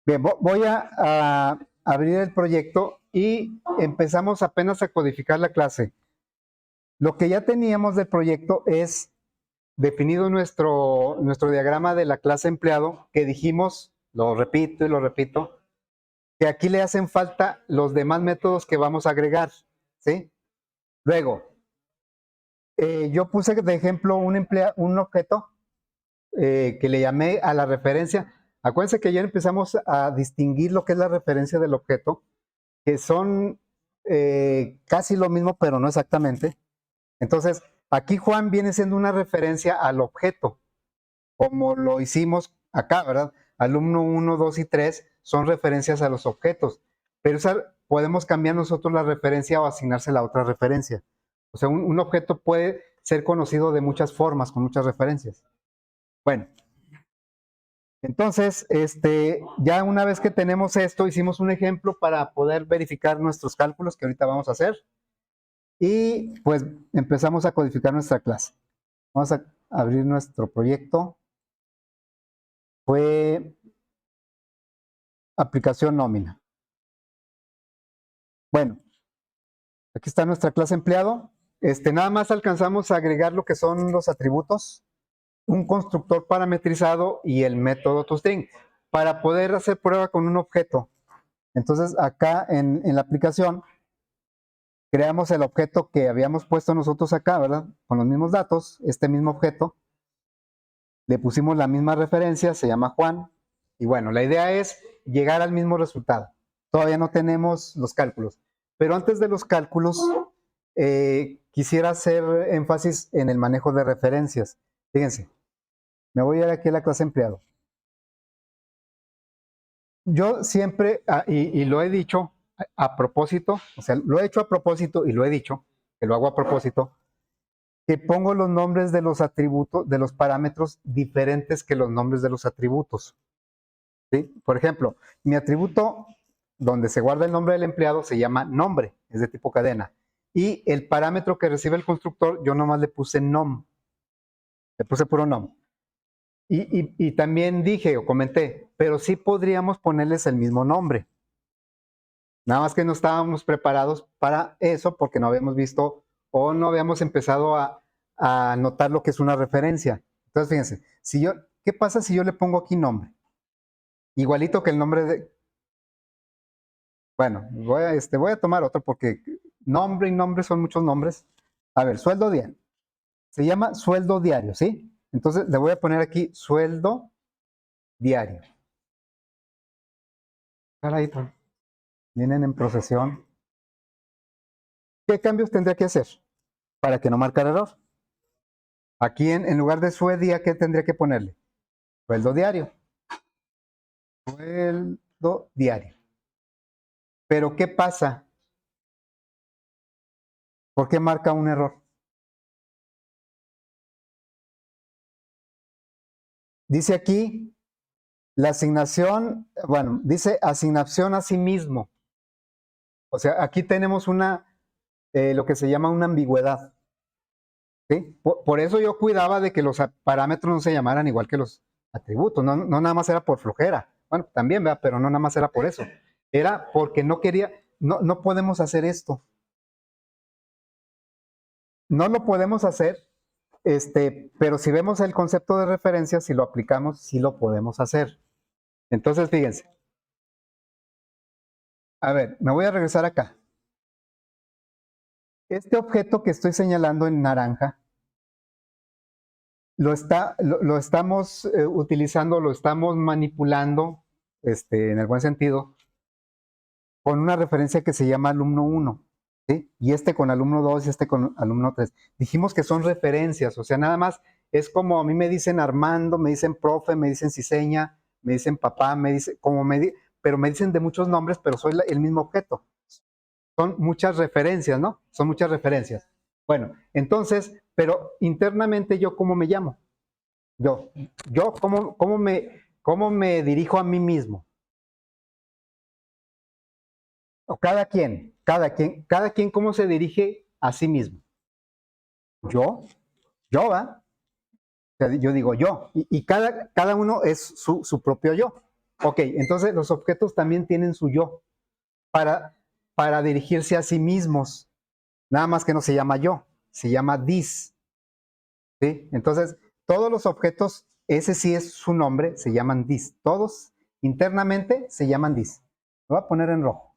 Bien, voy a abrir el proyecto y empezamos apenas a codificar la clase. Lo que ya teníamos del proyecto es definido nuestro diagrama de la clase empleado, que dijimos, lo repito y lo repito, que aquí le hacen falta los demás métodos que vamos a agregar, ¿sí? Luego, yo puse de ejemplo un objeto que le llamé a la referencia. Acuérdense que ayer empezamos a distinguir lo que es la referencia del objeto, que son casi lo mismo, pero no exactamente. Entonces, aquí Juan viene siendo una referencia al objeto, como lo hicimos acá, ¿verdad? Alumno 1, 2 y 3 son referencias a los objetos, pero podemos cambiar nosotros la referencia o asignársela a otra referencia. O sea, un objeto puede ser conocido de muchas formas, con muchas referencias. Bueno, entonces, ya una vez que tenemos esto, hicimos un ejemplo para poder verificar nuestros cálculos que ahorita vamos a hacer. Y pues empezamos a codificar nuestra clase. Vamos a abrir nuestro proyecto. Fue aplicación nómina. Bueno, aquí está nuestra clase empleado. Nada más alcanzamos a agregar lo que son los atributos, un constructor parametrizado y el método toString para poder hacer prueba con un objeto. Entonces acá en la aplicación creamos el objeto que habíamos puesto nosotros acá, ¿verdad? Con los mismos datos, este mismo objeto. Le pusimos la misma referencia, se llama Juan. Y bueno, la idea es llegar al mismo resultado. Todavía no tenemos los cálculos. Pero antes de los cálculos, quisiera hacer énfasis en el manejo de referencias. Fíjense, me voy a ir aquí a la clase empleado. Yo siempre, y lo he dicho a propósito, o sea, lo he hecho a propósito y lo he dicho, que lo hago a propósito, que pongo los nombres de los atributos, de los parámetros diferentes que los nombres de los atributos. ¿Sí? Por ejemplo, mi atributo donde se guarda el nombre del empleado se llama nombre, es de tipo cadena. Y el parámetro que recibe el constructor, yo nomás le puse nom, le puse puro nom. Y también dije o comenté, pero sí podríamos ponerles el mismo nombre. Nada más que no estábamos preparados para eso porque no habíamos visto o no habíamos empezado a notar lo que es una referencia. Entonces, fíjense, ¿qué pasa si yo le pongo aquí nombre? Igualito que el nombre de, bueno, voy a tomar otro porque nombre y nombre son muchos nombres. A ver, sueldo diario. Se llama sueldo diario, ¿sí? Entonces le voy a poner aquí sueldo diario. Caray, vienen en procesión. ¿Qué cambios tendría que hacer para que no marcara error? Aquí en lugar de sueldo, ¿qué tendría que ponerle? Sueldo diario. Sueldo diario. Pero ¿qué pasa? ¿Por qué marca un error? Dice aquí la asignación, bueno, dice asignación a sí mismo. O sea, aquí tenemos lo que se llama una ambigüedad. ¿Sí? Por eso yo cuidaba de que los parámetros no se llamaran igual que los atributos. No, no nada más era por flojera. Bueno, también, ¿verdad? Pero no nada más era por eso. Era porque no quería, no podemos hacer esto. No lo podemos hacer, pero si vemos el concepto de referencia, si lo aplicamos, sí lo podemos hacer. Entonces, fíjense. A ver, me voy a regresar acá. Este objeto que estoy señalando en naranja, lo estamos utilizando, lo estamos manipulando, en el buen sentido, con una referencia que se llama alumno 1, ¿sí? Y con alumno 2 y con alumno 3. Dijimos que son referencias, o sea, nada más es como a mí me dicen Armando, me dicen profe, me dicen ciseña, me dicen papá, pero me dicen de muchos nombres, pero soy el mismo objeto. Son muchas referencias, ¿no? Son muchas referencias. Bueno, entonces, pero internamente yo, ¿cómo me llamo? Yo, ¿cómo me dirijo a mí mismo? O cada quien, ¿cómo se dirige a sí mismo? Yo, ¿va? O sea, yo digo yo, y cada uno es su propio yo. Ok, entonces los objetos también tienen su yo para dirigirse a sí mismos. Nada más que no se llama yo, se llama this. ¿Sí? Entonces, todos los objetos, ese sí es su nombre, se llaman this. Todos internamente se llaman this. Lo voy a poner en rojo.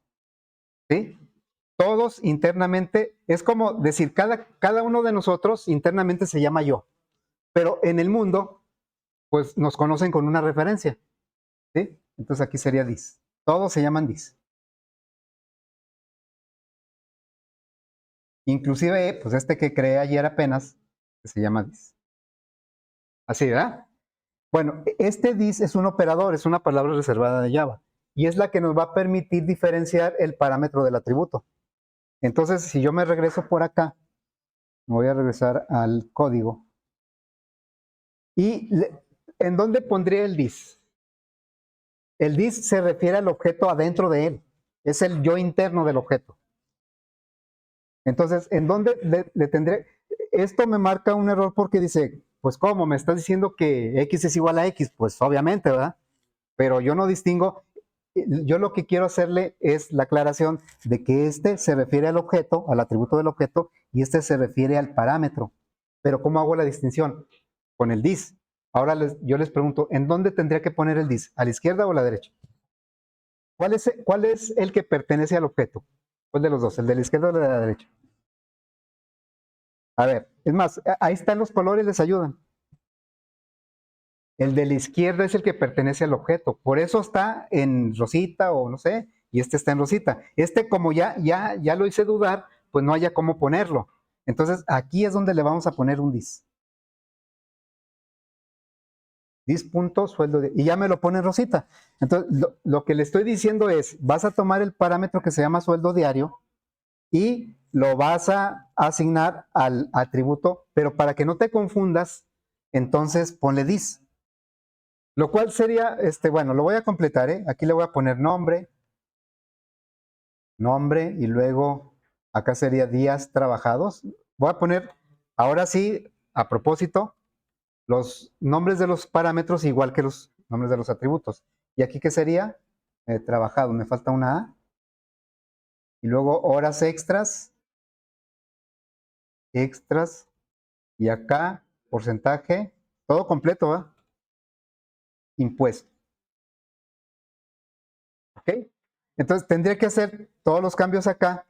¿Sí? Todos internamente, es como decir, cada uno de nosotros internamente se llama yo. Pero en el mundo, pues nos conocen con una referencia. ¿Sí? Entonces aquí sería this. Todos se llaman this. Inclusive, pues este que creé ayer apenas, que se llama this. Así, ¿verdad? Bueno, este this es un operador, es una palabra reservada de Java. Y es la que nos va a permitir diferenciar el parámetro del atributo. Entonces, si yo me regreso por acá, me voy a regresar al código. ¿Y en dónde pondría el this? El this se refiere al objeto adentro de él. Es el yo interno del objeto. Entonces, ¿en dónde le tendré? Esto me marca un error porque dice, pues ¿cómo? ¿Me estás diciendo que x es igual a x? Pues obviamente, ¿verdad? Pero yo no distingo. Yo lo que quiero hacerle es la aclaración de que este se refiere al objeto, al atributo del objeto, y este se refiere al parámetro. Pero ¿cómo hago la distinción? Con el this. Ahora yo les pregunto, ¿en dónde tendría que poner el this? ¿A la izquierda o a la derecha? ¿Cuál es el que pertenece al objeto? ¿Cuál de los dos? ¿El de la izquierda o el de la derecha? A ver, es más, ahí están los colores, les ayudan. El de la izquierda es el que pertenece al objeto, por eso está en rosita o no sé, y este está en rosita. Este como ya lo hice dudar, pues no haya cómo ponerlo. Entonces aquí es donde le vamos a poner un dis. Dis punto sueldo de, y ya me lo pone en rosita. Entonces lo que le estoy diciendo es, vas a tomar el parámetro que se llama sueldo diario y lo vas a asignar al atributo, pero para que no te confundas, entonces ponle dis. Lo cual sería, bueno, lo voy a completar, ¿eh? Aquí le voy a poner nombre, y luego acá sería días trabajados. Voy a poner, ahora sí, a propósito, los nombres de los parámetros igual que los nombres de los atributos. ¿Y aquí qué sería? Trabajado, me falta una A. Y luego horas extras, y acá porcentaje, todo completo, ¿va? Impuesto. ¿Ok? Entonces tendría que hacer todos los cambios acá.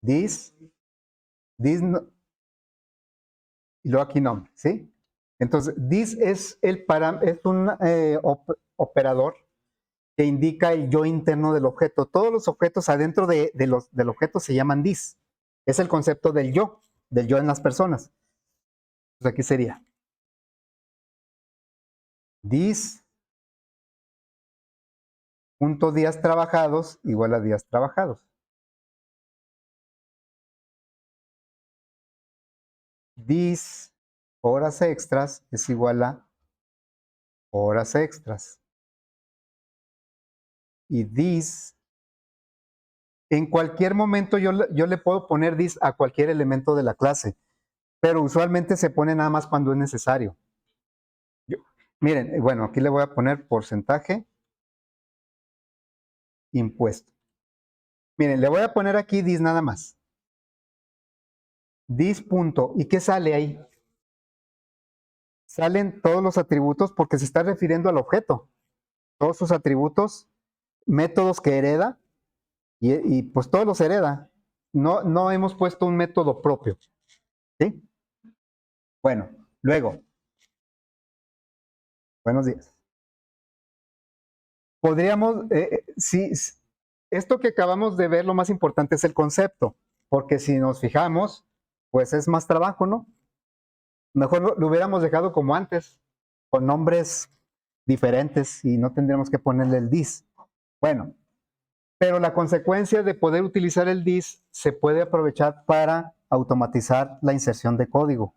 This no, y luego aquí nombre, ¿sí? Entonces, this es un operador que indica el yo interno del objeto. Todos los objetos adentro del objeto se llaman this. Es el concepto del yo en las personas. Entonces aquí sería this punto días trabajados igual a días trabajados. This horas extras es igual a horas extras. Y this, en cualquier momento yo le puedo poner this a cualquier elemento de la clase, pero usualmente se pone nada más cuando es necesario. Miren, bueno, aquí le voy a poner porcentaje impuesto. Miren, le voy a poner aquí this nada más. This punto. ¿Y qué sale ahí? Salen todos los atributos porque se está refiriendo al objeto. Todos sus atributos, métodos que hereda, y pues todos los hereda. No hemos puesto un método propio. ¿Sí? Bueno, luego. Buenos días. Podríamos, si esto que acabamos de ver, lo más importante es el concepto, porque si nos fijamos, pues es más trabajo, ¿no? Mejor lo hubiéramos dejado como antes, con nombres diferentes y no tendríamos que ponerle el dis. Bueno, pero la consecuencia de poder utilizar el dis se puede aprovechar para automatizar la inserción de código,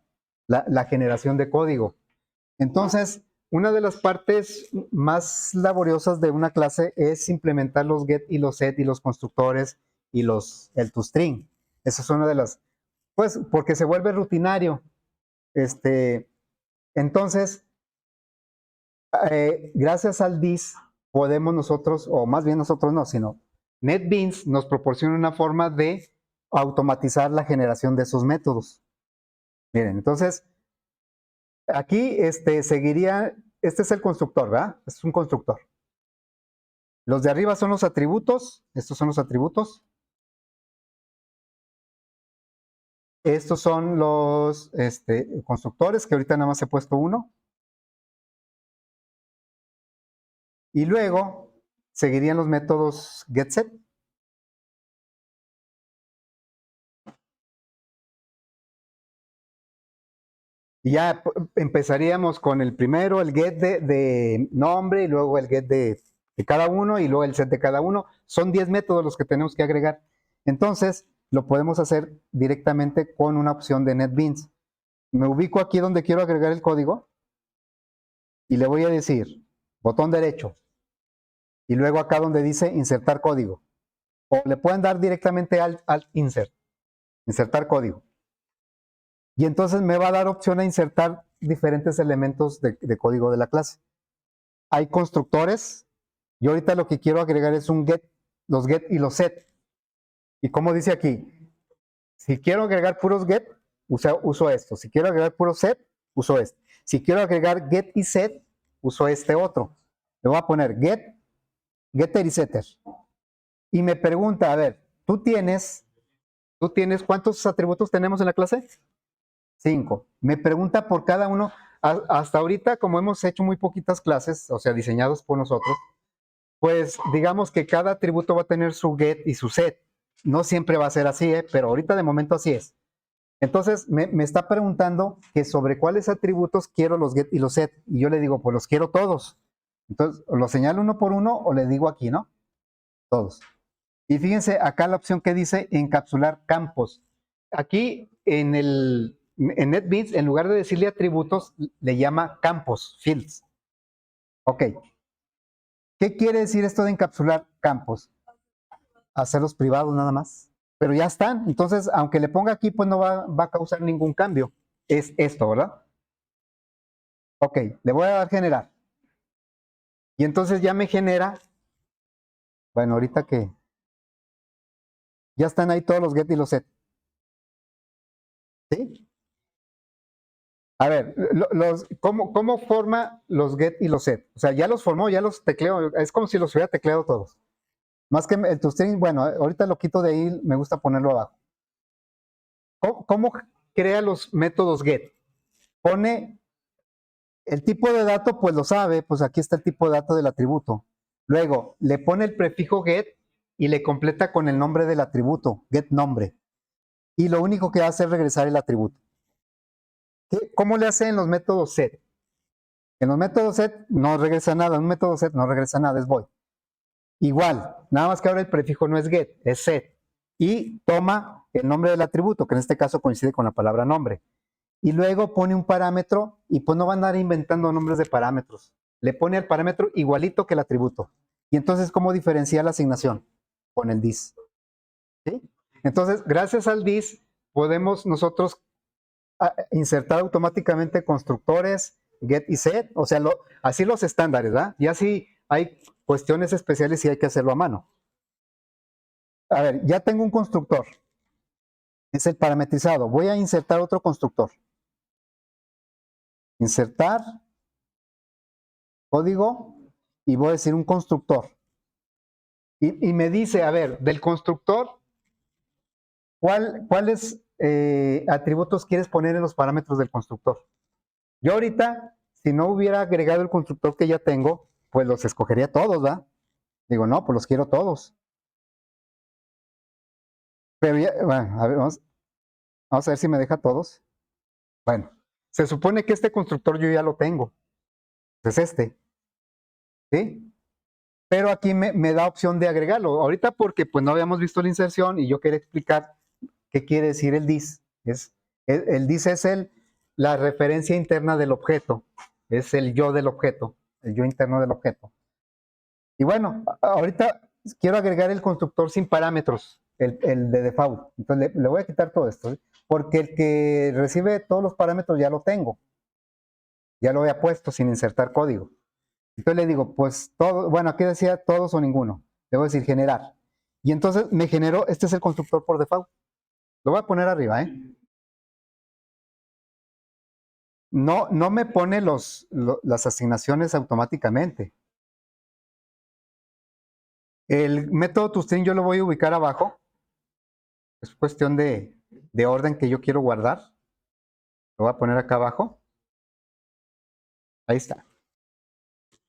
la generación de código. Entonces, una de las partes más laboriosas de una clase es implementar los get y los set y los constructores y el toString. Esa es una de las, pues, porque se vuelve rutinario. Entonces, Gracias al DIS podemos nosotros, o más bien nosotros no, sino NetBeans nos proporciona una forma de automatizar la generación de esos métodos. Miren, entonces, aquí seguiría, este es el constructor, ¿verdad? Este es un constructor. Los de arriba son los atributos, estos son los atributos. Estos son los constructores, que ahorita nada más he puesto uno. Y luego seguirían los métodos getSet. Y ya empezaríamos con el primero, el get de nombre, y luego el get de cada uno, y luego el set de cada uno. Son 10 métodos los que tenemos que agregar. Entonces, lo podemos hacer directamente con una opción de NetBeans. Me ubico aquí donde quiero agregar el código y le voy a decir botón derecho, y luego acá donde dice insertar código. O le pueden dar directamente al insert, insertar código. Y entonces me va a dar opción a insertar diferentes elementos de código de la clase. Hay constructores. Yo ahorita lo que quiero agregar es un get, los get y los set. Y como dice aquí, si quiero agregar puros get, uso esto. Si quiero agregar puros set, uso este. Si quiero agregar get y set, uso este otro. Le voy a poner get, getter y setter. Y me pregunta, a ver, ¿tú tienes cuántos atributos tenemos en la clase? 5. Me pregunta por cada uno. Hasta ahorita, como hemos hecho muy poquitas clases, o sea, diseñados por nosotros, pues digamos que cada atributo va a tener su get y su set. No siempre va a ser así, pero ahorita de momento así es. Entonces me está preguntando que sobre cuáles atributos quiero los get y los set. Y yo le digo, pues los quiero todos. Entonces, ¿lo señalo uno por uno o le digo aquí, no? Todos. Y fíjense acá la opción que dice encapsular campos. Aquí en NetBeans, en lugar de decirle atributos, le llama campos, fields. Ok. ¿Qué quiere decir esto de encapsular campos? Hacerlos privados nada más. Pero ya están. Entonces, aunque le ponga aquí, pues no va a causar ningún cambio. Es esto, ¿verdad? Ok, le voy a dar generar. Y entonces ya me genera, bueno, ahorita que ya están ahí todos los get y los set. ¿Sí? A ver, ¿cómo forma los get y los set? O sea, ya los formó, ya los tecleo, es como si los hubiera tecleado todos. Más que el toString, bueno, ahorita lo quito de ahí, me gusta ponerlo abajo. ¿Cómo crea los métodos get? Pone el tipo de dato, pues lo sabe, pues aquí está el tipo de dato del atributo. Luego, le pone el prefijo get y le completa con el nombre del atributo, get nombre. Y lo único que hace es regresar el atributo. ¿Cómo le hace en los métodos set? En los métodos set no regresa nada, en un método set no regresa nada, es void. Igual, nada más que ahora el prefijo no es get, es set. Y toma el nombre del atributo, que en este caso coincide con la palabra nombre. Y luego pone un parámetro y pues no va a andar inventando nombres de parámetros. Le pone el parámetro igualito que el atributo. Y entonces, ¿cómo diferencia la asignación? Con el dis. ¿Sí? Entonces, gracias al dis, podemos nosotros insertar automáticamente constructores, get y set, o sea, así los estándares, ¿verdad? Y así hay cuestiones especiales y hay que hacerlo a mano. A ver, ya tengo un constructor. Es el parametrizado. Voy a insertar otro constructor. Insertar código y voy a decir un constructor. Y me dice, a ver, del constructor, ¿cuáles atributos quieres poner en los parámetros del constructor? Yo ahorita, si no hubiera agregado el constructor que ya tengo, pues los escogería todos, ¿verdad? Digo, no, pues los quiero todos. Pero ya, bueno, a ver, vamos a ver si me deja todos. Bueno, se supone que este constructor yo ya lo tengo. Es este. ¿Sí? Pero aquí me da opción de agregarlo. Ahorita porque pues no habíamos visto la inserción y yo quería explicar qué quiere decir el dis. El dis es la referencia interna del objeto. Es el yo del objeto, el yo interno del objeto. Y bueno, ahorita quiero agregar el constructor sin parámetros, el de default. Entonces le voy a quitar todo esto, ¿sí? Porque el que recibe todos los parámetros ya lo tengo. Ya lo había puesto sin insertar código. Entonces le digo, pues todo, bueno, aquí decía todos o ninguno. Le voy a decir generar. Y entonces me generó, este es el constructor por default. Lo voy a poner arriba, ¿eh? No me pone las asignaciones automáticamente. El método toString yo lo voy a ubicar abajo. Es cuestión de orden que yo quiero guardar. Lo voy a poner acá abajo. Ahí está.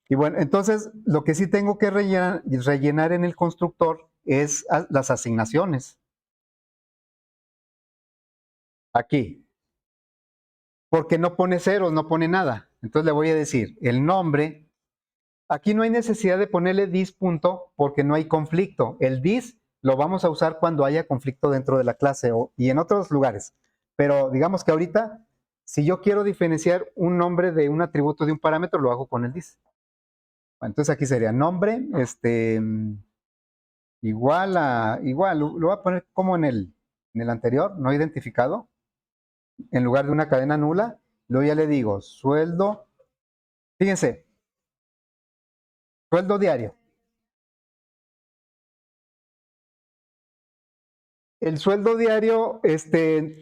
Y bueno, entonces lo que sí tengo que rellenar en el constructor es las asignaciones. Aquí. Porque no pone ceros, no pone nada. Entonces le voy a decir el nombre. Aquí no hay necesidad de ponerle dis punto porque no hay conflicto. El dis lo vamos a usar cuando haya conflicto dentro de la clase y en otros lugares. Pero digamos que ahorita, si yo quiero diferenciar un nombre de un atributo de un parámetro, lo hago con el dis. Entonces aquí sería nombre, igual, lo voy a poner como en el anterior, no identificado, en lugar de una cadena nula. Luego ya le digo sueldo, fíjense, sueldo diario. El sueldo diario,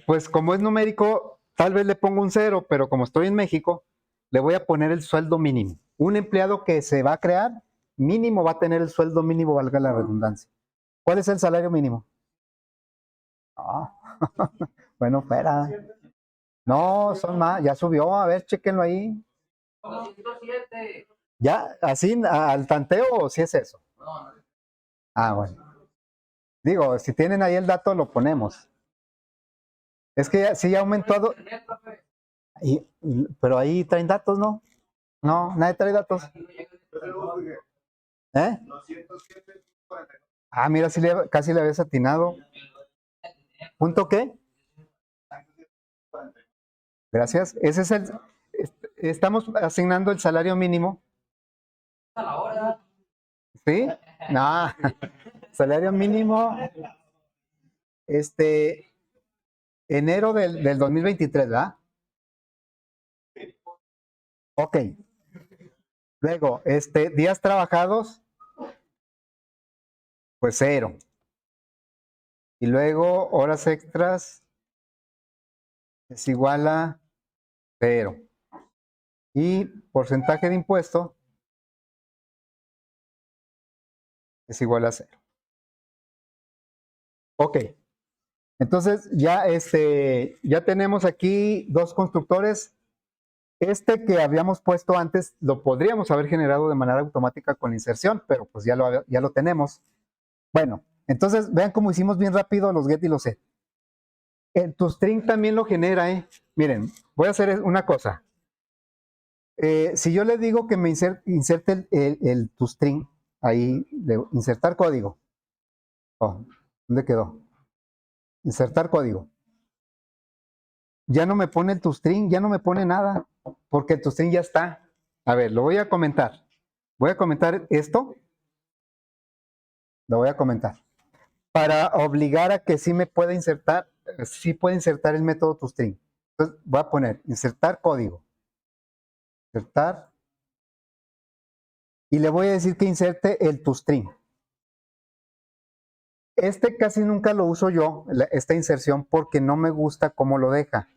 pues como es numérico, tal vez le pongo un 0, pero como estoy en México, le voy a poner el sueldo mínimo. Un empleado que se va a crear, mínimo va a tener el sueldo mínimo, valga la redundancia. ¿Cuál es el salario mínimo? Ah, bueno, espera. No, son más, ya subió, a ver, chéquenlo ahí. ¿Ya? ¿Así al tanteo o si es eso? Ah, bueno. Digo, si tienen ahí el dato, lo ponemos. Es que sí ya ha aumentado. Pero ahí traen datos, ¿no? No, nadie trae datos. ¿Eh? Ah, mira, casi le habías atinado. ¿Punto qué? Gracias. Ese es estamos asignando el salario mínimo. ¿Sí? No, salario mínimo, enero del 2023, ¿verdad? Ok. Luego, días trabajados, pues 0. Y luego, horas extras es igual a 0. Y porcentaje de impuesto es igual a 0. Ok. Entonces, ya tenemos aquí dos constructores. Este que habíamos puesto antes lo podríamos haber generado de manera automática con la inserción, pero pues ya lo tenemos. Bueno, entonces vean cómo hicimos bien rápido los get y los set. El toString también lo genera, ¿eh? Miren, voy a hacer una cosa. Si yo le digo que me inserte el toString, ahí, insertar código. Oh, ¿dónde quedó? Insertar código. Ya no me pone el toString, ya no me pone nada, porque el toString ya está. A ver, lo voy a comentar. Voy a comentar esto. Lo voy a comentar. Para obligar a que sí me pueda insertar, sí puede insertar el método toString. Entonces voy a poner insertar código. Insertar. Y le voy a decir que inserte el toString. Casi nunca lo uso yo, esta inserción, porque no me gusta cómo lo deja.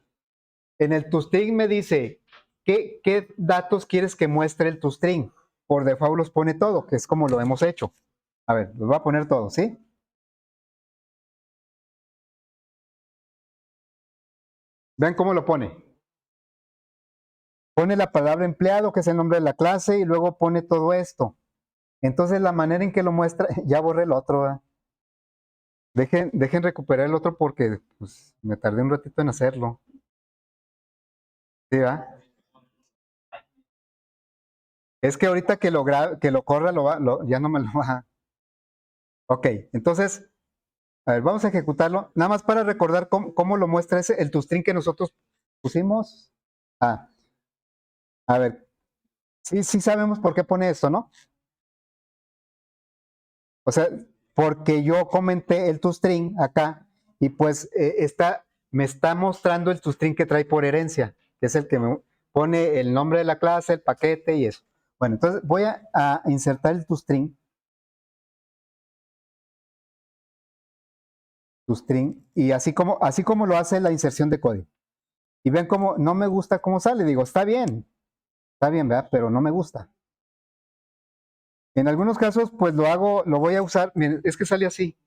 En el toString me dice, ¿qué datos quieres que muestre el toString? Por default los pone todo, que es como lo hemos hecho. A ver, los voy a poner todos, ¿sí? Vean cómo lo pone. Pone la palabra empleado, que es el nombre de la clase, y luego pone todo esto. Entonces la manera en que lo muestra, ya borré el otro. ¿verdad? Dejen recuperar el otro porque pues, me tardé un ratito en hacerlo. ¿Sí, va? Es que ahorita que lo corra, ya no me lo va. Ok, entonces, a ver, vamos a ejecutarlo. Nada más para recordar cómo lo muestra el toString que nosotros pusimos. Ah, a ver, sí sabemos por qué pone esto, ¿no? O sea, porque yo comenté el toString acá y pues me está mostrando el toString que trae por herencia, que es el que me pone el nombre de la clase, el paquete y eso. Bueno, entonces voy a insertar el toString. Y así como lo hace la inserción de código. Y ven cómo no me gusta cómo sale. Digo, está bien, ¿verdad? Pero no me gusta. En algunos casos, pues lo voy a usar. Miren, es que sale así.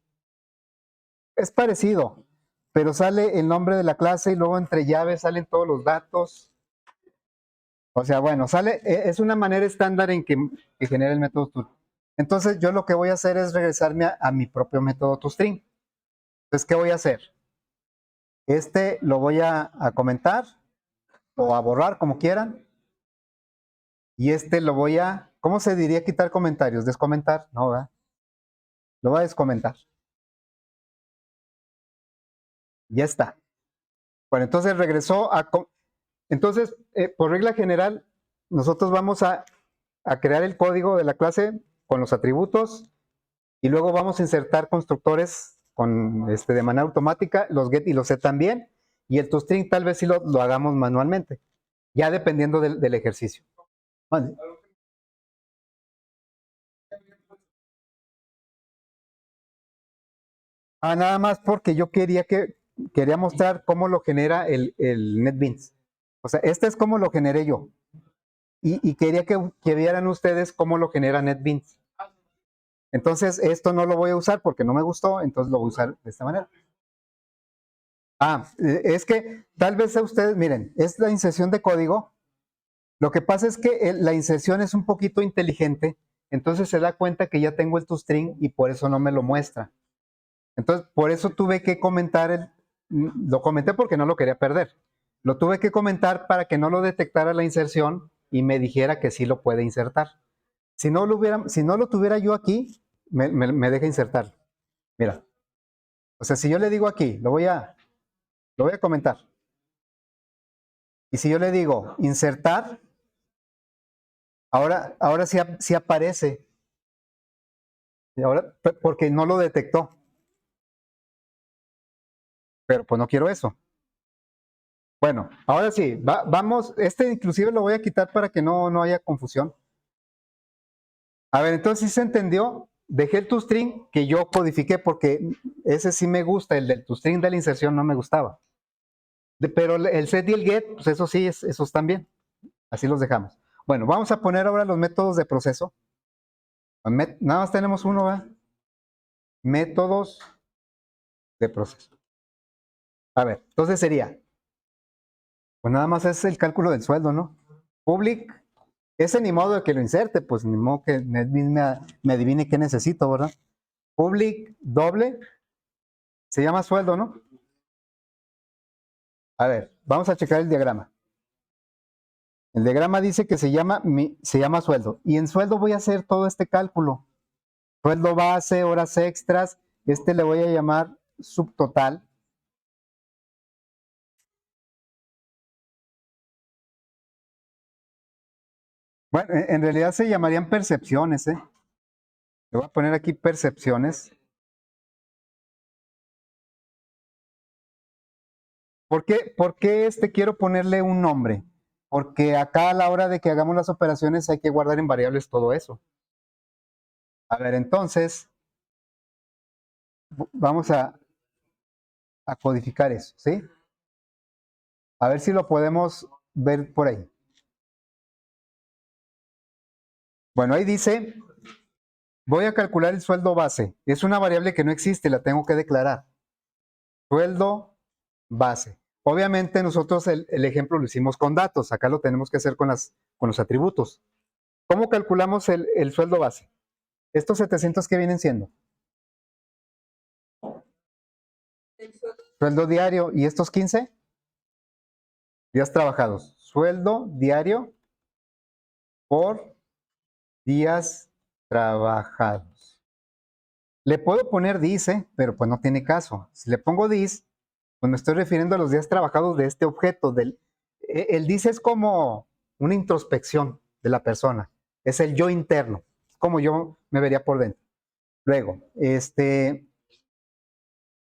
Es parecido, pero sale el nombre de la clase y luego entre llaves salen todos los datos. O sea, bueno, es una manera estándar en que genera el método toString. Entonces, yo lo que voy a hacer es regresarme a mi propio método toString. Entonces, ¿qué voy a hacer? Este lo voy a comentar o a borrar, como quieran. Y este lo voy ¿cómo se diría quitar comentarios? ¿Descomentar? No, ¿verdad? Lo voy a descomentar. Ya está. Bueno, entonces regresó entonces, por regla general, nosotros vamos a crear el código de la clase con los atributos y luego vamos a insertar constructores de manera automática, los get y los set también, y el toString tal vez sí lo hagamos manualmente, ya dependiendo del ejercicio. Vale. Nada más porque yo quería mostrar cómo lo genera el NetBeans. O sea, este es cómo lo generé yo. Y quería que vieran ustedes cómo lo genera NetBeans. Entonces, esto no lo voy a usar porque no me gustó, entonces lo voy a usar de esta manera. Es que tal vez a ustedes, miren, es la inserción de código. Lo que pasa es que la inserción es un poquito inteligente, entonces se da cuenta que ya tengo el toString y por eso no me lo muestra. Entonces, por eso tuve que comentar, lo comenté porque no lo quería perder. Lo tuve que comentar para que no lo detectara la inserción y me dijera que sí lo puede insertar. Si no lo tuviera yo aquí, me deja insertar. Mira, o sea, si yo le digo aquí, lo voy a comentar. Y si yo le digo insertar, ahora sí aparece. Y ahora, porque no lo detectó. Pero pues no quiero eso. Bueno, ahora sí, vamos, inclusive lo voy a quitar para que no haya confusión. A ver, entonces sí se entendió. Dejé el toString que yo codifiqué porque ese sí me gusta, el del toString de la inserción no me gustaba. Pero el set y el get, pues eso sí, esos también. Así los dejamos. Bueno, vamos a poner ahora los métodos de proceso. Nada más tenemos uno, ¿verdad? Métodos de proceso. A ver, entonces sería, pues nada más es el cálculo del sueldo, ¿no? Public, ese ni modo de que lo inserte, pues ni modo que me adivine qué necesito, ¿verdad? Public doble, se llama sueldo, ¿no? A ver, vamos a checar el diagrama. El diagrama dice que se llama sueldo. Y en sueldo voy a hacer todo este cálculo. Sueldo base, horas extras. Le voy a llamar subtotal. Bueno, en realidad se llamarían percepciones, ¿eh? Le voy a poner aquí percepciones. ¿Por qué quiero ponerle un nombre? Porque acá a la hora de que hagamos las operaciones hay que guardar en variables todo eso. A ver, entonces, vamos a codificar eso, ¿sí? A ver si lo podemos ver por ahí. Bueno, ahí dice, voy a calcular el sueldo base. Es una variable que no existe, la tengo que declarar. Sueldo base. Obviamente nosotros el ejemplo lo hicimos con datos, acá lo tenemos que hacer con los atributos. ¿Cómo calculamos el sueldo base? Estos 700 que vienen siendo. Sueldo diario. ¿Y estos 15? Días trabajados. Sueldo diario por días trabajados. Le puedo poner dice, pero pues no tiene caso. Si le pongo dis, pues me estoy refiriendo a los días trabajados de este objeto. El dice es como una introspección de la persona. Es el yo interno. Es como yo me vería por dentro. Luego,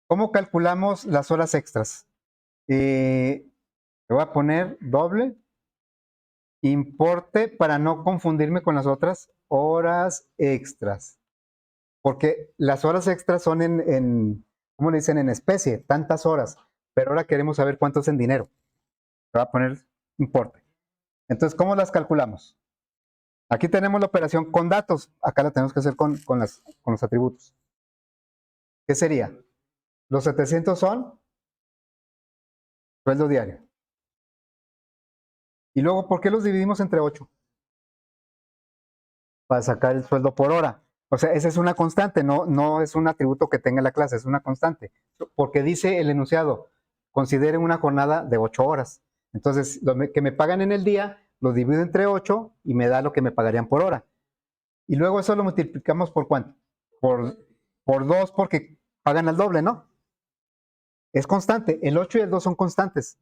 ¿cómo calculamos las horas extras? Le voy a poner doble importe, para no confundirme con las otras, horas extras. Porque las horas extras son ¿cómo le dicen? En especie, tantas horas. Pero ahora queremos saber cuánto es en dinero. Se va a poner importe. Entonces, ¿cómo las calculamos? Aquí tenemos la operación con datos. Acá la tenemos que hacer con los atributos. ¿Qué sería? Los 700 son sueldo diario. Y luego, ¿por qué los dividimos entre 8? Para sacar el sueldo por hora. O sea, esa es una constante, no es un atributo que tenga la clase, es una constante. Porque dice el enunciado, consideren una jornada de 8 horas. Entonces, lo que me pagan en el día, lo divido entre 8 y me da lo que me pagarían por hora. Y luego eso lo multiplicamos por ¿cuánto? Por 2, porque pagan al doble, ¿no? Es constante. El 8 y el 2 son constantes.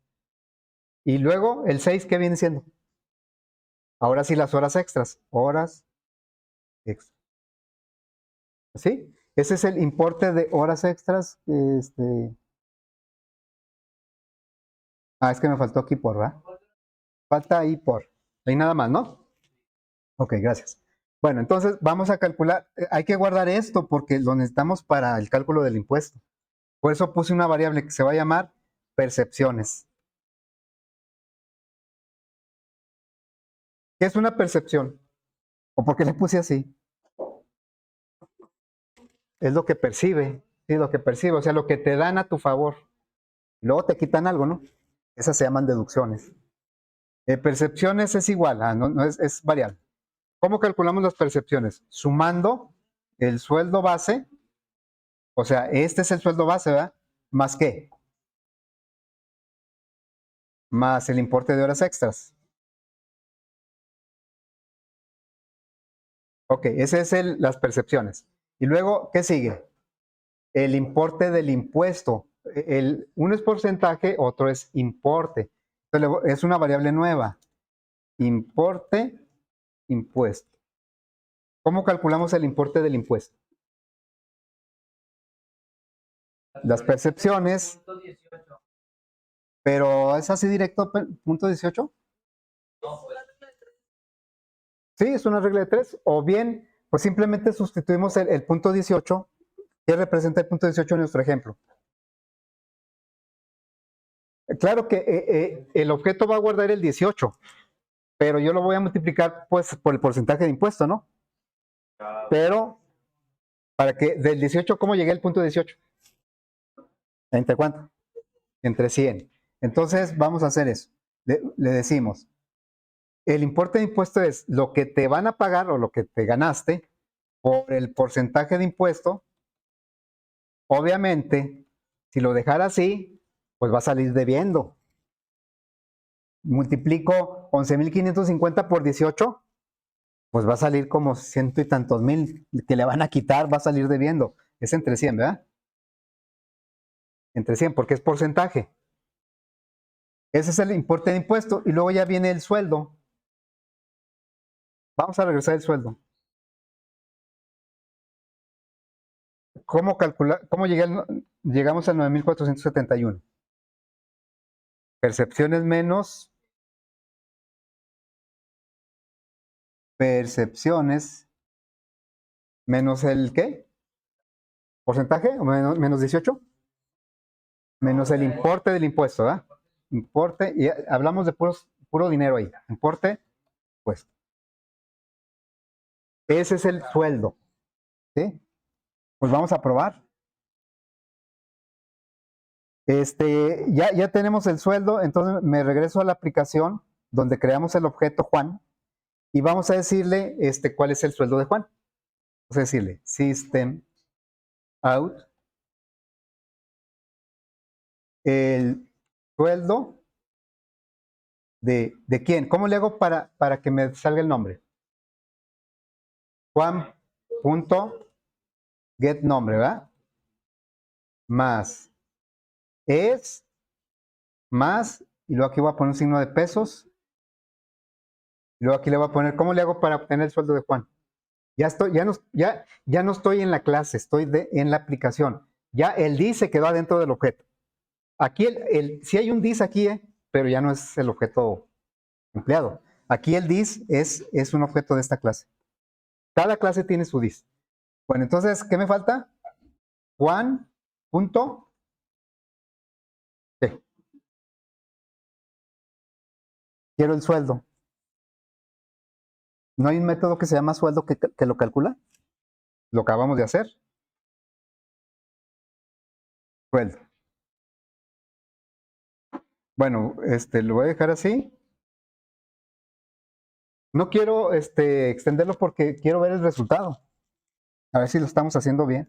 Y luego el 6, ¿qué viene siendo? Ahora sí, las horas extras. Horas extras. ¿Sí? Ese es el importe de horas extras. Es que me faltó aquí por, ¿verdad? Falta ahí por. Ahí nada más, ¿no? Ok, gracias. Bueno, entonces vamos a calcular. Hay que guardar esto porque lo necesitamos para el cálculo del impuesto. Por eso puse una variable que se va a llamar percepciones. ¿Qué es una percepción? ¿O por qué le puse así? Es lo que percibe, sí, lo que percibe, o sea, lo que te dan a tu favor. Luego te quitan algo, ¿no? Esas se llaman deducciones. Percepciones es igual, no es variable. ¿Cómo calculamos las percepciones? Sumando el sueldo base, o sea, este es el sueldo base, ¿verdad? ¿Más qué? Más el importe de horas extras. Ok, ese es las percepciones. Y luego, ¿qué sigue? El importe del impuesto. Uno es porcentaje, otro es importe. Entonces, es una variable nueva. Importe, impuesto. ¿Cómo calculamos el importe del impuesto? Las percepciones. Pero ¿es así directo, punto 18? Sí, es una regla de 3. O bien, pues simplemente sustituimos el punto 18. ¿Qué representa el punto 18 en nuestro ejemplo? Claro que el objeto va a guardar el 18, pero yo lo voy a multiplicar pues por el porcentaje de impuesto, ¿no? Pero, para que del 18, ¿cómo llegué al punto 18? ¿Entre cuánto? Entre 100. Entonces, vamos a hacer eso. Le decimos, el importe de impuesto es lo que te van a pagar o lo que te ganaste por el porcentaje de impuesto. Obviamente, si lo dejara así, pues va a salir debiendo. Multiplico 11,550 por 18, pues va a salir como ciento y tantos mil que le van a quitar, va a salir debiendo. Es entre 100, ¿verdad? Entre 100, porque es porcentaje. Ese es el importe de impuesto y luego ya viene el sueldo. Vamos a regresar el sueldo. ¿Cómo calcular? ¿Cómo llegamos al 9,471? Percepciones menos percepciones menos el ¿qué? ¿Porcentaje? ¿O menos 18? Menos el importe del impuesto, ¿verdad? Importe, y hablamos de puro dinero ahí. Importe, pues. Ese es el sueldo. ¿Sí? Pues vamos a probar. Ya tenemos el sueldo, entonces me regreso a la aplicación donde creamos el objeto Juan y vamos a decirle cuál es el sueldo de Juan. Vamos a decirle system out el sueldo de quién. ¿Cómo le hago para que me salga el nombre? Juan.get nombre, ¿verdad? Más es más, y luego aquí voy a poner un signo de pesos, y luego aquí le voy a poner, ¿cómo le hago para obtener el sueldo de Juan? Ya no estoy en la clase, estoy en la aplicación. Ya el DIS se quedó adentro del objeto. Aquí sí hay un DIS aquí, pero ya no es el objeto empleado. Aquí el dis es un objeto de esta clase. Cada clase tiene su dis. Bueno, entonces, ¿qué me falta? Juan, punto, ¿qué? Quiero el sueldo. ¿No hay un método que se llama sueldo que lo calcula? Lo acabamos de hacer. Sueldo. Bueno, lo voy a dejar así. No quiero extenderlo porque quiero ver el resultado. A ver si lo estamos haciendo bien.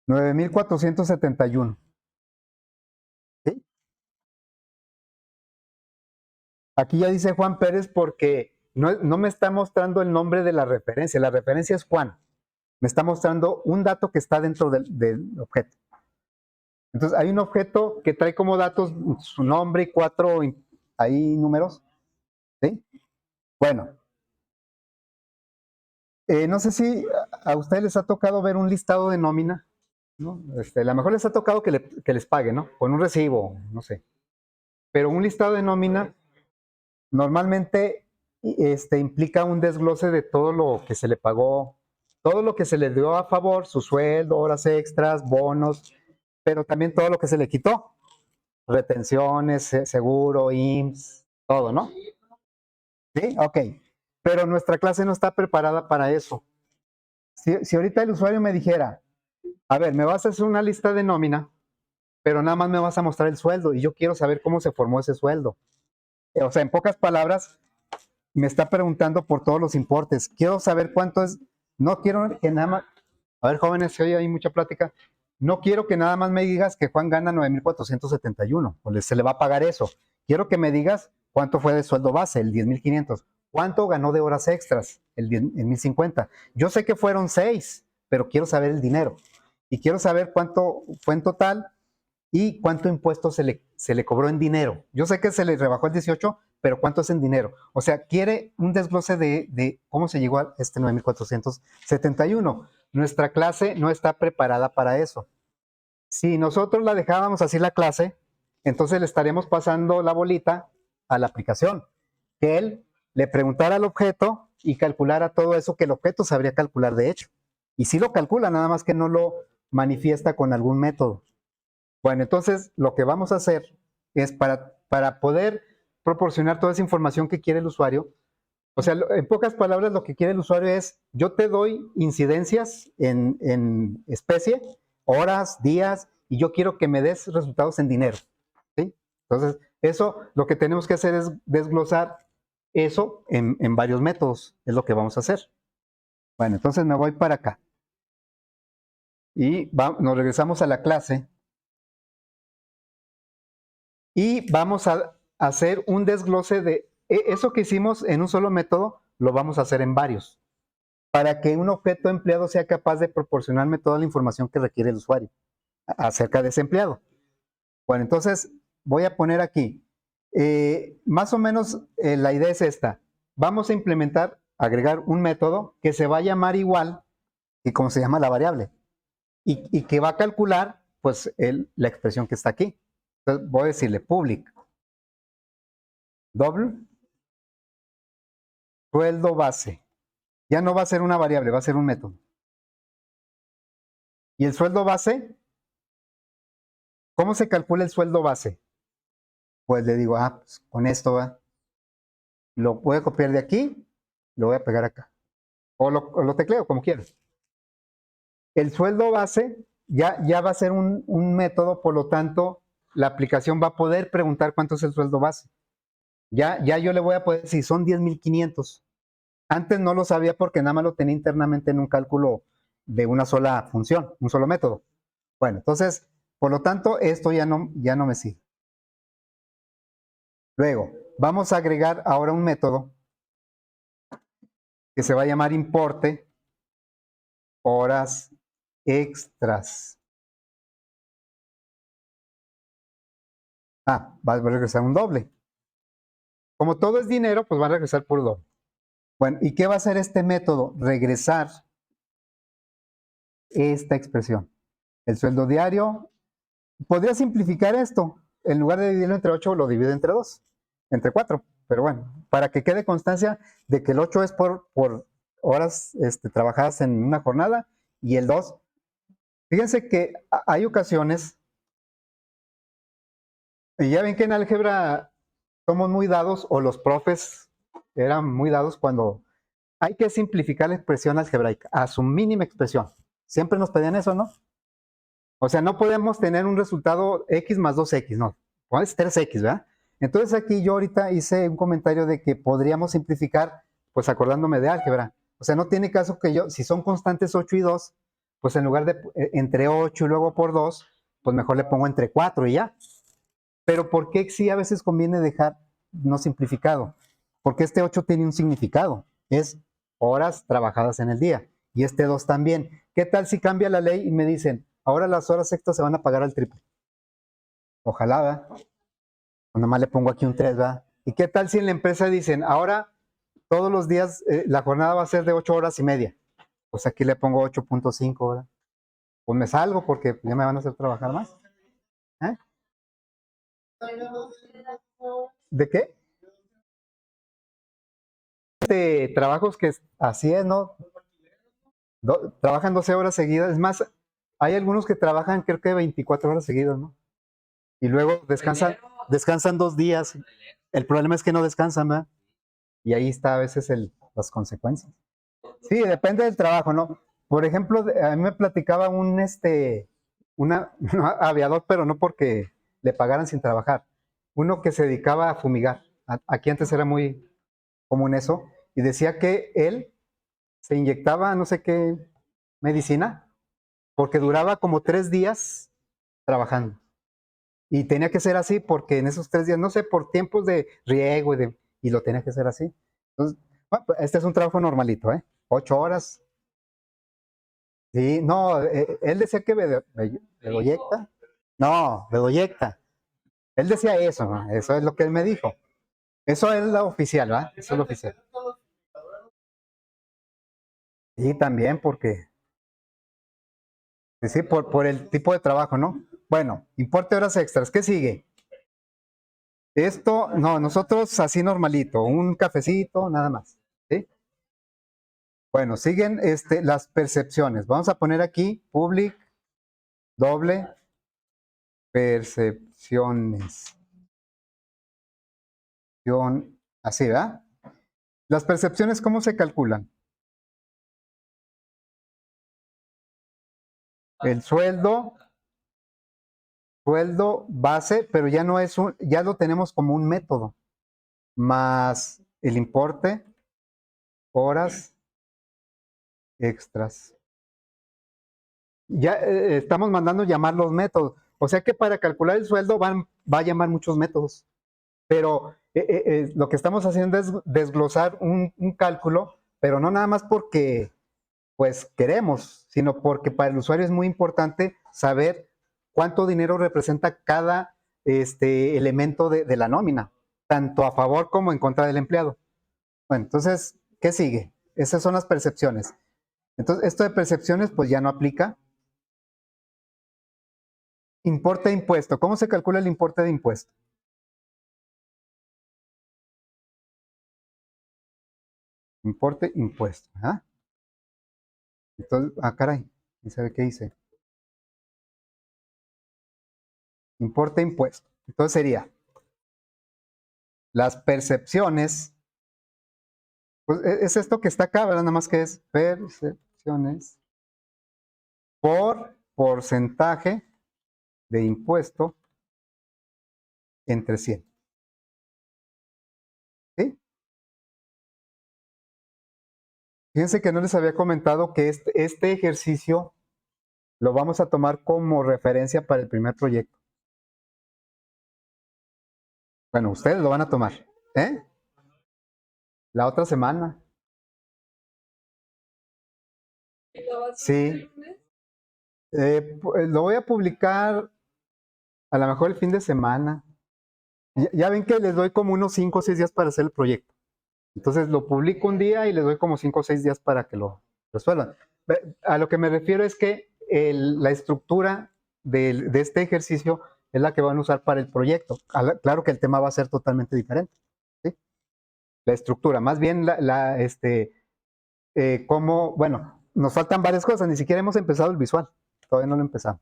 $9,471. ¿Sí? Aquí ya dice Juan Pérez porque no me está mostrando el nombre de la referencia. La referencia es Juan. Me está mostrando un dato que está dentro del objeto. Entonces, hay un objeto que trae como datos su nombre y 4 ahí números. ¿Sí? Bueno, no sé si a ustedes les ha tocado ver un listado de nómina, ¿no? A lo mejor les ha tocado que les pague, ¿no? Con un recibo, no sé. Pero un listado de nómina normalmente implica un desglose de todo lo que se le pagó, todo lo que se le dio a favor, su sueldo, horas extras, bonos, pero también todo lo que se le quitó, retenciones, seguro, IMSS, todo, ¿no? Sí, ok. Pero nuestra clase no está preparada para eso. Si ahorita el usuario me dijera, a ver, me vas a hacer una lista de nómina, pero nada más me vas a mostrar el sueldo y yo quiero saber cómo se formó ese sueldo. O sea, en pocas palabras, me está preguntando por todos los importes. Quiero saber cuánto es. No quiero que nada más. A ver, jóvenes, si hoy hay mucha plática. No quiero que nada más me digas que Juan gana 9,471 o se le va a pagar eso. Quiero que me digas cuánto fue de sueldo base, el 10,500. ¿Cuánto ganó de horas extras, el 10,050? Yo sé que fueron 6, pero quiero saber el dinero. Y quiero saber cuánto fue en total y cuánto impuesto se le cobró en dinero. Yo sé que se le rebajó el 18, pero ¿cuánto es en dinero? O sea, quiere un desglose de cómo se llegó a este 9,471. Nuestra clase no está preparada para eso. Si nosotros la dejábamos así la clase, entonces le estaríamos pasando la bolita a la aplicación, que él le preguntara al objeto y calculara todo eso que el objeto sabría calcular de hecho. Y sí lo calcula, nada más que no lo manifiesta con algún método. Bueno, entonces lo que vamos a hacer es para poder proporcionar toda esa información que quiere el usuario. O sea, en pocas palabras, lo que quiere el usuario es, yo te doy incidencias en especie, horas, días, y yo quiero que me des resultados en dinero. ¿Sí? Entonces, eso lo que tenemos que hacer es desglosar eso en varios métodos, es lo que vamos a hacer. Bueno, entonces me voy para acá. Y nos regresamos a la clase. Y vamos a hacer un desglose de eso que hicimos en un solo método, lo vamos a hacer en varios, para que un objeto empleado sea capaz de proporcionarme toda la información que requiere el usuario acerca de ese empleado. Bueno, entonces voy a poner aquí, más o menos la idea es esta. Vamos a implementar, agregar un método que se va a llamar igual que como se llama la variable y que va a calcular pues la expresión que está aquí. Entonces voy a decirle public double sueldo base. Ya no va a ser una variable, va a ser un método. ¿Y el sueldo base? ¿Cómo se calcula el sueldo base? Pues le digo, pues con esto va. Lo voy a copiar de aquí, lo voy a pegar acá. O lo tecleo, como quieras. El sueldo base ya va a ser un método, por lo tanto, la aplicación va a poder preguntar cuánto es el sueldo base. Ya yo le voy a poder decir, son 10,500. Antes no lo sabía porque nada más lo tenía internamente en un cálculo de una sola función, un solo método. Bueno, entonces, por lo tanto, esto ya no me sirve. Luego, vamos a agregar ahora un método que se va a llamar importe horas extras. Va a regresar un doble. Como todo es dinero, pues va a regresar por doble. Bueno, ¿y qué va a hacer este método? Regresar esta expresión. El sueldo diario, podría simplificar esto. En lugar de dividirlo entre 8, lo divido entre 2, entre 4. Pero bueno, para que quede constancia de que el 8 es por horas trabajadas en una jornada y el 2. Fíjense que hay ocasiones, y ya ven que en álgebra somos muy dados, o los profes eran muy dados cuando hay que simplificar la expresión algebraica a su mínima expresión. Siempre nos pedían eso, ¿no? O sea, no podemos tener un resultado x más 2x, no. Es 3x, ¿verdad? Entonces aquí yo ahorita hice un comentario de que podríamos simplificar, pues acordándome de álgebra. O sea, no tiene caso que yo, si son constantes 8 y 2, pues en lugar de entre 8 y luego por 2, pues mejor le pongo entre 4 y ya. Pero ¿por qué sí a veces conviene dejar no simplificado? Porque este 8 tiene un significado, es horas trabajadas en el día. Y este 2 también. ¿Qué tal si cambia la ley y me dicen, ahora las horas extras se van a pagar al triple? Ojalá, ¿verdad? O nomás le pongo aquí un 3, ¿verdad? ¿Y qué tal si en la empresa dicen, ahora todos los días la jornada va a ser de 8 horas y media? Pues aquí le pongo 8.5, ¿verdad? Pues me salgo porque ya me van a hacer trabajar más. ¿Eh? ¿De qué? Trabajos que así es, ¿no? Trabajan 12 horas seguidas. Es más, hay algunos que trabajan creo que 24 horas seguidas, ¿no? Y luego descansan 2 días. El problema es que no descansan, ¿verdad? Y ahí está a veces las consecuencias. Sí, depende del trabajo, ¿no? Por ejemplo, a mí me platicaba un aviador, pero no porque le pagaran sin trabajar. Uno que se dedicaba a fumigar. Aquí antes era muy común eso. Y decía que él se inyectaba no sé qué medicina porque duraba como 3 días trabajando. Y tenía que ser así porque en esos 3 días, no sé, por tiempos de riego y lo tenía que ser así. Entonces, bueno, pues, este es un trabajo normalito, ¿eh? 8 horas. Sí, no, él decía que bedoyecta. No, bedoyecta. Él decía eso, ¿no? Eso es lo que él me dijo. Eso es lo oficial, ¿verdad? Eso es lo oficial. Y también porque, sí, por el tipo de trabajo, ¿no? Bueno, importe horas extras. ¿Qué sigue? Esto, no, nosotros así normalito, un cafecito, nada más. ¿Sí? Bueno, siguen las percepciones. Vamos a poner aquí public, doble, percepciones. Así, ¿verdad? Las percepciones, ¿cómo se calculan? El sueldo base, pero ya no es ya lo tenemos como un método, más el importe, horas extras. Ya estamos mandando llamar los métodos. O sea que para calcular el sueldo va a llamar muchos métodos. Pero lo que estamos haciendo es desglosar un cálculo, pero no nada más porque pues queremos, sino porque para el usuario es muy importante saber cuánto dinero representa cada elemento de la nómina, tanto a favor como en contra del empleado. Bueno, entonces, ¿qué sigue? Esas son las percepciones. Entonces, esto de percepciones pues ya no aplica. Importe de impuesto. ¿Cómo se calcula el importe de impuesto? Importe, impuesto. ¿Ah? Entonces, caray, ¿y sabe qué dice? Importe, impuesto. Entonces sería las percepciones. Pues es esto que está acá, ¿verdad? Nada más que es percepciones por porcentaje de impuesto entre 100. ¿Sí? Fíjense que no les había comentado que este ejercicio lo vamos a tomar como referencia para el primer proyecto. Bueno, ustedes lo van a tomar. ¿Eh? La otra semana. Sí. Lo voy a publicar a lo mejor el fin de semana. Ya ven que les doy como unos 5 o 6 días para hacer el proyecto. Entonces lo publico un día y les doy como 5 o 6 días para que lo resuelvan. a lo que me refiero es que la estructura de este ejercicio es la que van a usar para el proyecto. Claro que el tema va a ser totalmente diferente. ¿Sí? La estructura, más bien cómo, bueno, nos faltan varias cosas, ni siquiera hemos empezado el visual, todavía no lo empezamos.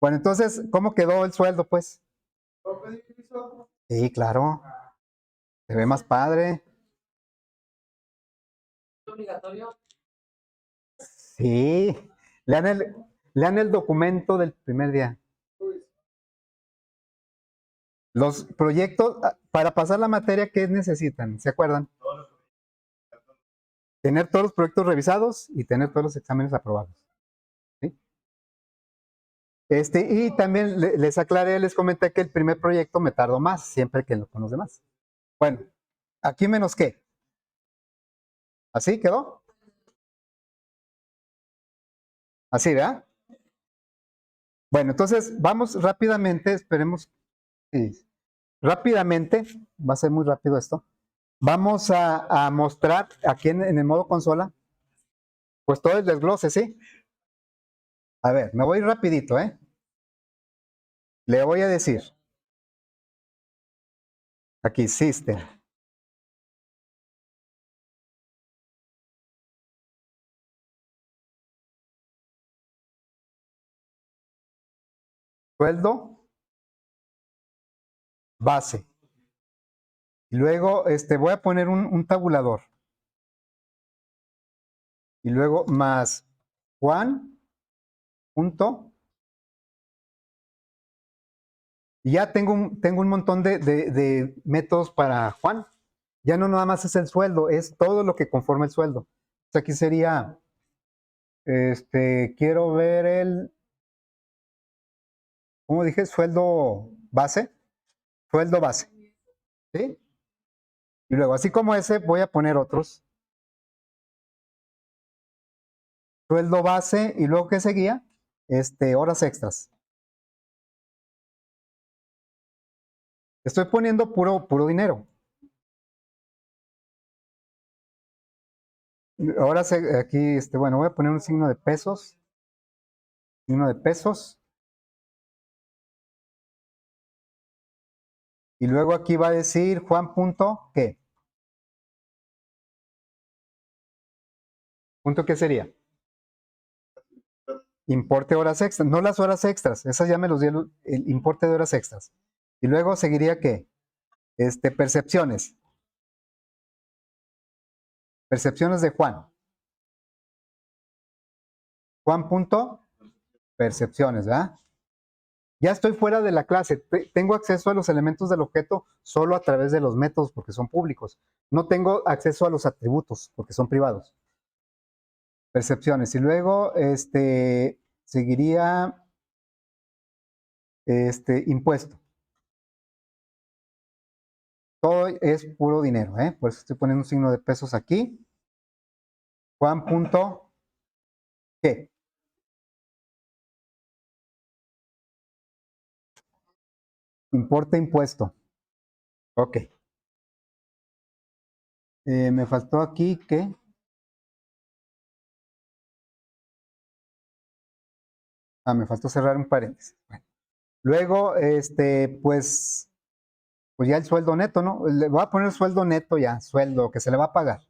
Bueno, entonces, ¿cómo quedó el sueldo, pues? Sí, claro, se ve más padre. Obligatorio. Sí, lean el documento del primer día. Los proyectos, para pasar la materia, ¿qué necesitan? ¿Se acuerdan? Tener todos los proyectos revisados y tener todos los exámenes aprobados. ¿Sí? Y también les aclaré, les comenté que el primer proyecto me tardó más, siempre que con los demás. Bueno, aquí menos qué. ¿Así quedó? Así, ¿verdad? Bueno, entonces vamos rápidamente, esperemos. Sí, rápidamente, va a ser muy rápido esto. Vamos a mostrar aquí en el modo consola, pues todo el desglose, ¿sí? A ver, me voy rapidito, ¿eh? Le voy a decir, aquí, System. Sueldo, base. Y luego voy a poner un tabulador. Y luego más Juan, punto. Y ya tengo un montón de métodos para Juan. Ya no nada más es el sueldo, es todo lo que conforma el sueldo. O sea, aquí sería, quiero ver ¿cómo dije? Sueldo base. Sueldo base. ¿Sí? Y luego, así como ese, voy a poner otros. Sueldo base y luego, ¿qué seguía? Horas extras. Estoy poniendo puro dinero. Ahora aquí, bueno, voy a poner un signo de pesos. Signo de pesos. Y luego aquí va a decir Juan punto, ¿qué? ¿Punto qué sería? Importe horas extras, no las horas extras, esas ya me los dio el importe de horas extras. Y luego seguiría ¿qué? Percepciones. Percepciones de Juan. Juan punto, percepciones, ¿verdad? Ya estoy fuera de la clase, tengo acceso a los elementos del objeto solo a través de los métodos porque son públicos. No tengo acceso a los atributos porque son privados. Percepciones. Y luego, seguiría, impuesto. Todo es puro dinero, ¿eh? Por eso estoy poniendo un signo de pesos aquí. Juan punto, ¿qué? Importe impuesto. Ok. Me faltó aquí que. Me faltó cerrar un paréntesis. Bueno. Luego, pues ya el sueldo neto, ¿no? Le voy a poner sueldo neto ya, sueldo que se le va a pagar.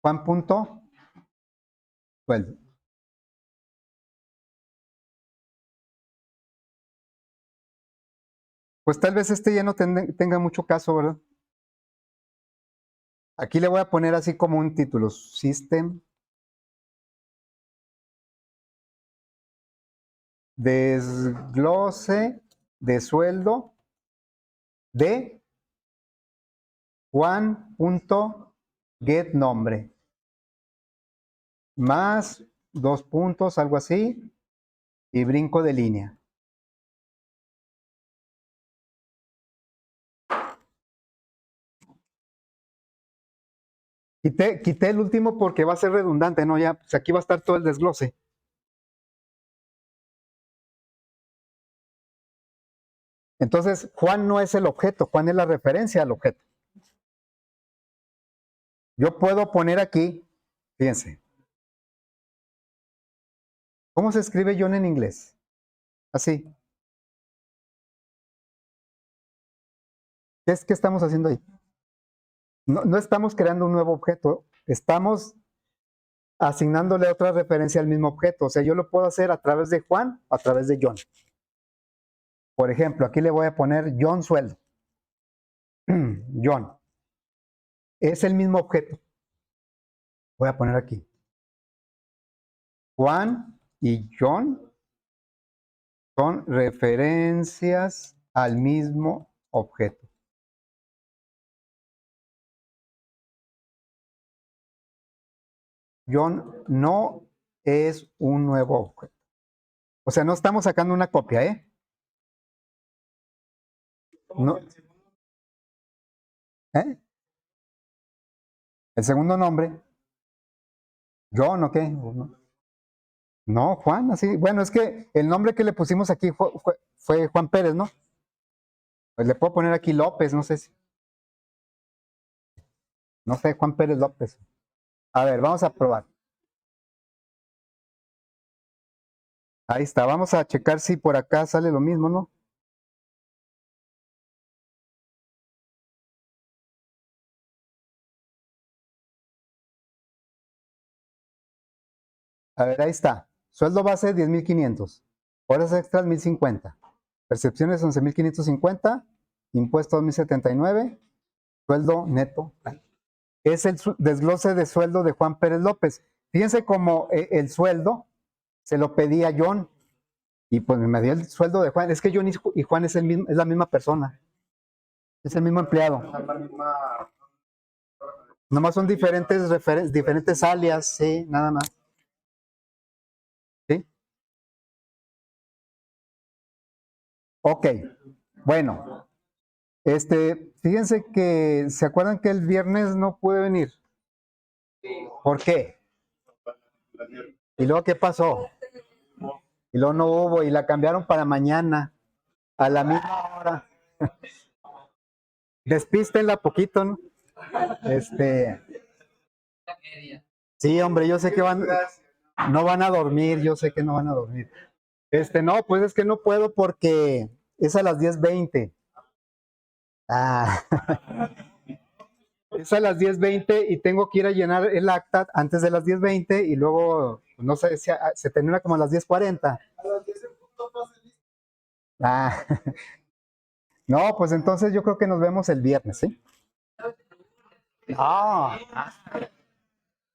Juan punto, sueldo. Pues tal vez ya no tenga mucho caso, ¿verdad? Aquí le voy a poner así como un título, System desglose de sueldo de Juan.getNombre. Más 2 puntos, algo así, y brinco de línea. Quité el último porque va a ser redundante, ¿no? Ya, pues aquí va a estar todo el desglose. Entonces, Juan no es el objeto, Juan es la referencia al objeto. Yo puedo poner aquí Fíjense. ¿Cómo se escribe John en inglés? Así. ¿Qué estamos haciendo ahí? No estamos creando un nuevo objeto, estamos asignándole otra referencia al mismo objeto. O sea, yo lo puedo hacer a través de Juan o a través de John. Por ejemplo, aquí le voy a poner John sueldo. John. Es el mismo objeto. Voy a poner aquí. Juan y John son referencias al mismo objeto. John no es un nuevo objeto. O sea, no estamos sacando una copia, ¿eh? No. ¿Eh? El segundo nombre, John o qué? No, Juan, así. Bueno, es que el nombre que le pusimos aquí fue Juan Pérez, ¿no? Pues le puedo poner aquí López, no sé si. No sé, Juan Pérez López. A ver, vamos a probar. Ahí está, vamos a checar si por acá sale lo mismo, ¿no? A ver, ahí está. Sueldo base 10,500. Horas extras 1,050. Percepciones 11,550. Impuestos 1,079. Sueldo neto. Es el desglose de sueldo de Juan Pérez López. Fíjense cómo el sueldo se lo pedí a John y pues me dio el sueldo de Juan. Es que John y Juan es la misma persona. Es el mismo empleado. Nomás son diferentes alias, sí, nada más. ¿Sí? Ok, bueno, fíjense que, ¿se acuerdan que el viernes no pude venir? ¿Por qué? ¿Y luego qué pasó? Y luego no hubo y la cambiaron para mañana, a la misma hora. Despístenla poquito, ¿no? Sí, hombre, yo sé que no van a dormir, yo sé que no van a dormir. No, pues es que no puedo porque es a las 10:20. Ah, es a las 10:20 y tengo que ir a llenar el acta antes de las 10:20 y luego, no sé, se termina como a las 10:40. Ah, no, pues entonces yo creo que nos vemos el viernes, ¿sí? No,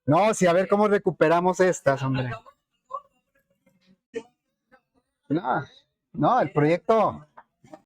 no, sí, a ver cómo recuperamos estas, hombre. No, no, el proyecto